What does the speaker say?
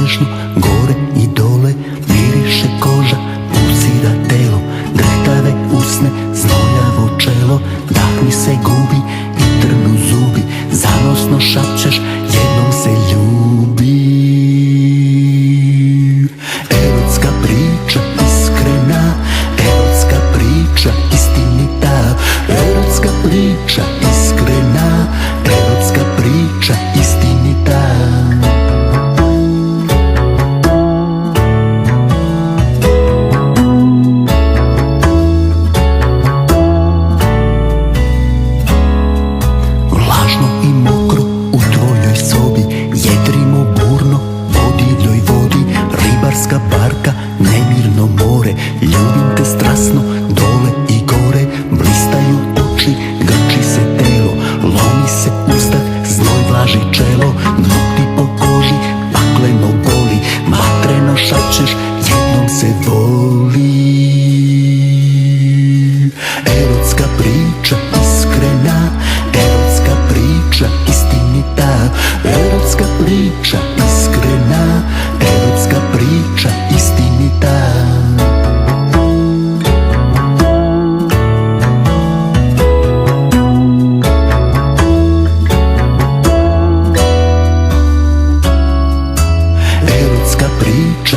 nježno, gore i dole, miriše koža, pulsira telo, drhtave usne, znoljavo čelo, dah mi se gubi i trnu zubi, zanosno šapćeš, jednom se ljubi. Erotska priča iskrena, erotska priča istinita, erotska priča iskrena, erotska priča istinita. Vlažno i mokro u tvojoj sobi, jedrimo burno, podivljoj vodi, ribarska barka, nemirno more, ljubim te strasno, dole i gore, blistaju oči, grči se telo, lomi se ustak, znoj vlaži čelo, nokti po koži, pakleno boli, vatreno šapćeš, jednom se voli. Erotska priča iskrena, erotska priča istinita, erotska priča iskrena, erotska priča istinita. Erotska priča